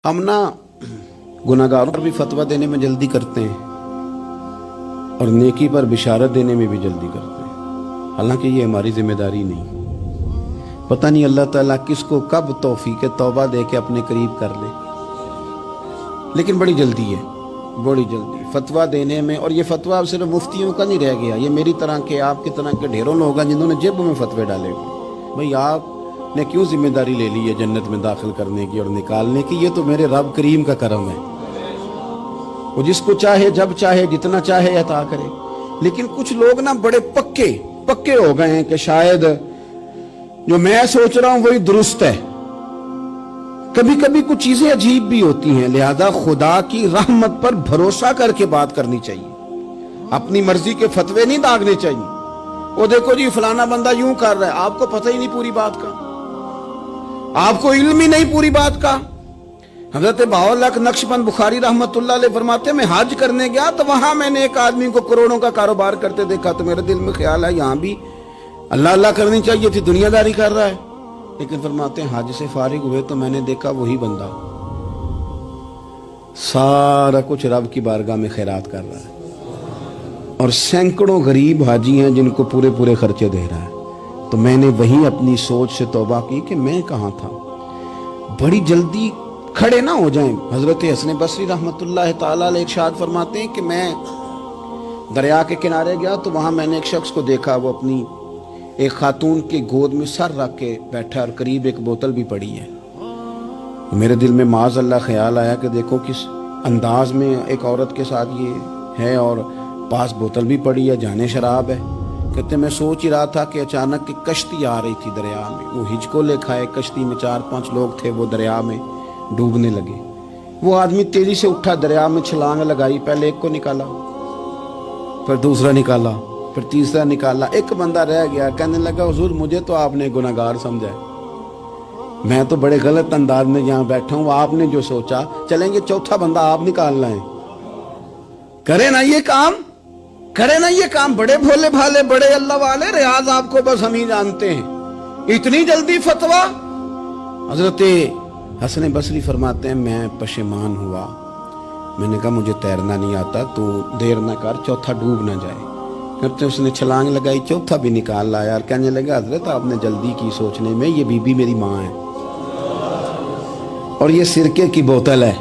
हम ना गुनाहगारों पर भी फतवा देने में जल्दी करते हैं और नेकी पर बिशारत देने में भी जल्दी करते हैं, हालांकि ये हमारी जिम्मेदारी नहीं। पता नहीं अल्लाह ताला किसको कब तौफीक तौबा दे के अपने करीब कर ले, लेकिन बड़ी जल्दी है, बड़ी जल्दी फतवा देने में। और ये फतवा अब सिर्फ मुफ्तियों का नहीं रह गया, ये मेरी तरह के आपकी तरह के ढेरों लोग हैं जिन्होंने जेब में फतवे डाले हुए। भाई आपने क्यों जिम्मेदारी ले ली है जन्नत में दाखिल करने की और निकालने की? ये तो मेरे रब करीम का करम है, वो जिसको चाहे जब चाहे जितना चाहे अता करे। लेकिन कुछ लोग ना बड़े पक्के हो गए हैं कि शायद जो मैं सोच रहा हूं वही दुरुस्त है। कभी कभी कुछ चीजें अजीब भी होती हैं, लिहाजा खुदा की रहमत पर भरोसा करके बात करनी चाहिए, अपनी मर्जी के फतवे नहीं दागने चाहिए। वो देखो जी फलाना बंदा यूं कर रहा है, आपको पता ही नहीं पूरी बात का, आपको इल्म ही नहीं पूरी बात का। हजरत बावलक नक्शबंद बुखारी रहमतुल्लाह अलैह फरमाते मैं हज करने गया तो वहां मैंने एक आदमी को करोड़ों का कारोबार करते देखा, तो मेरे दिल में ख्याल है यहां भी अल्लाह अल्लाह करनी चाहिए थी, दुनियादारी कर रहा है। लेकिन फरमाते हैं हज से फारिग हुए तो मैंने देखा वही बंदा सारा कुछ रब की बारगाह में खैरात कर रहा है और सैकड़ों गरीब हाजी हैं जिनको पूरे पूरे खर्चे दे रहा है। तो मैंने वही अपनी सोच से तौबा की कि मैं कहाँ था। बड़ी जल्दी खड़े ना हो जाएं। हजरत हसन बसरी रहमतुल्लाह ताला अलैह इरशाद फरमाते हैं कि मैं दरिया के किनारे गया तो वहां मैंने एक शख्स को देखा, वो अपनी एक खातून की गोद में सर रख के बैठा और करीब एक बोतल भी पड़ी है। मेरे दिल में माज़ अल्लाह ख्याल आया कि देखो किस अंदाज में एक औरत के साथ ये है और पास बोतल भी पड़ी है, जाने शराब है। कहते मैं सोच ही रहा था कि अचानक की कश्ती आ रही थी दरिया में, वो हिचको लेखा है, कश्ती में 4-5 लोग थे, वो दरिया में डूबने लगे। वो आदमी तेजी से उठा, दरिया में छलांग लगाई, पहले एक को निकाला, फिर दूसरा निकाला, फिर तीसरा निकाला, एक बंदा रह गया। कहने लगा हुजूर मुझे तो आपने गुनाहगार समझा है, मैं तो बड़े गलत अंदाज में यहाँ बैठा हूँ, आपने जो सोचा चलेंगे चौथा बंदा आप निकालना है। करे ना ये काम, करे ना ये काम, बड़े भोले भाले बड़े अल्लाह वाले, रियाज आपको बस हम ही जानते हैं, इतनी जल्दी फतवा। हजरत हसन बसरी फरमाते हैं मैं पशेमान हुआ, मैंने कहा मुझे तैरना नहीं आता, तू देर ना कर, चौथा डूब ना जाए। करते उसने छलांग लगाई, चौथा भी निकाल लाया और कहने लगा हजरत आपने जल्दी की सोचने में, ये बीबी मेरी माँ है और ये सिरके की बोतल है।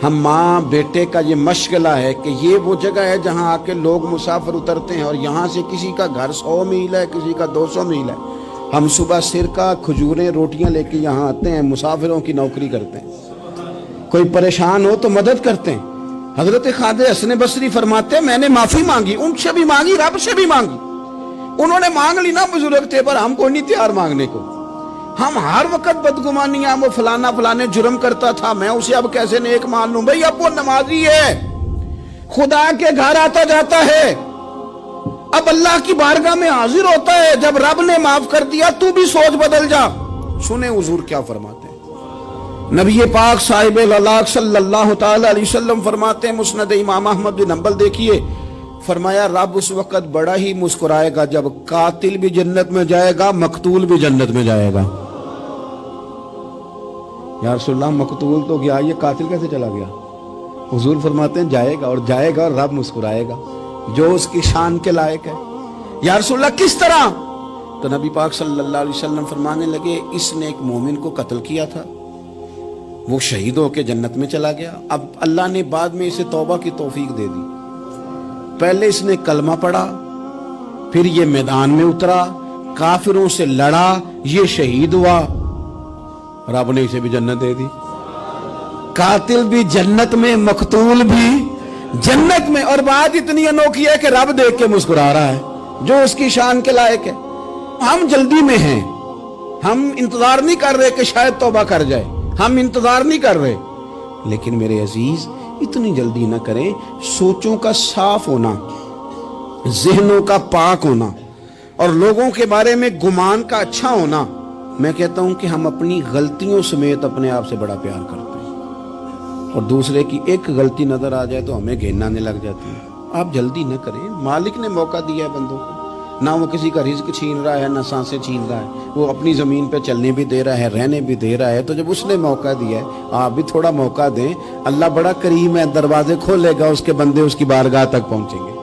हम माँ बेटे का ये मशगला है कि ये वो जगह है जहाँ आके लोग मुसाफिर उतरते हैं और यहाँ से किसी का घर 100 मील है, किसी का 200 मील है। हम सुबह सिरका खजूरें रोटियां लेके यहाँ आते हैं, मुसाफिरों की नौकरी करते हैं, कोई परेशान हो तो मदद करते हैं। हजरत ख्वाजा हसन बसरी फरमाते हैं मैंने माफी मांगी, उनसे भी मांगी, रब से भी मांगी। उन्होंने मांग ली ना, बुजुर्ग थे, पर हम कोई नहीं तैयार मांगने को। हम हर वक्त बदगुमानियां, वो फलाना फलाने जुर्म करता था, मैं उसे अब कैसे नेक मान लूं। भाई अब वो नमाजी है, खुदा के घर आता जाता है, अब अल्लाह की बारगाह में हाजिर होता है। जब रब ने माफ कर दिया तू भी सोच बदल जा। सुने हुजूर क्या फरमाते हैं, नबी पाक साहिब अल्लाह सल्लल्लाहु ताला अलैहि वसल्लम फरमाते हैं, मुस्नद इमाम अहमद बिन हंबल देखिए, फरमाया रब उस वक्त बड़ा ही मुस्कुराएगा जब कातिल भी जन्नत में जाएगा, मकतूल भी जन्नत में जाएगा। या रसूलल्लाह मकतूल तो गया, ये कातिल कैसे चला गया? हुजूर फरमाते हैं जाएगा, और जाएगा और रब मुस्कुराएगा जो उसकी शान के लायक है। या रसूलल्लाह किस तरह? तो नबी पाक सल्लल्लाहु अलैहि वसल्लम फरमाने लगे इसने एक मोमिन को कत्ल किया था, वो शहीद होकर जन्नत में चला गया। अब अल्लाह ने बाद में इसे तौबा की तौफीक दे दी। पहले इसने कलमा पढ़ा, फिर ये मैदान में उतरा, काफिरों से लड़ा, ये शहीद हुआ, रब ने इसे भी जन्नत दे दी। कातिल भी जन्नत में, मकतूल भी जन्नत में। और बात इतनी अनोखी है कि रब देख के मुस्कुरा रहा है जो उसकी शान के लायक है। हम जल्दी में हैं, हम इंतजार नहीं कर रहे कि शायद तौबा कर जाए, हम इंतजार नहीं कर रहे। लेकिन मेरे अजीज इतनी जल्दी ना करें। सोचों का साफ होना, जहनों का पाक होना और लोगों के बारे में गुमान का अच्छा होना, मैं कहता हूं कि हम अपनी गलतियों समेत अपने आप से बड़ा प्यार करते हैं और दूसरे की एक गलती नजर आ जाए तो हमें घिन आने लग जाती है। आप जल्दी न करें, मालिक ने मौका दिया है बंदों को, نہ وہ کسی کا رزق چھین رہا ہے، نہ سانسیں چھین رہا ہے، وہ اپنی زمین پہ چلنے بھی دے رہا ہے، رہنے بھی دے رہا ہے۔ تو جب اس نے موقع دیا ہے، آپ بھی تھوڑا موقع دیں، اللہ بڑا کریم ہے، دروازے کھولے گا، اس کے بندے اس کی بارگاہ تک پہنچیں گے۔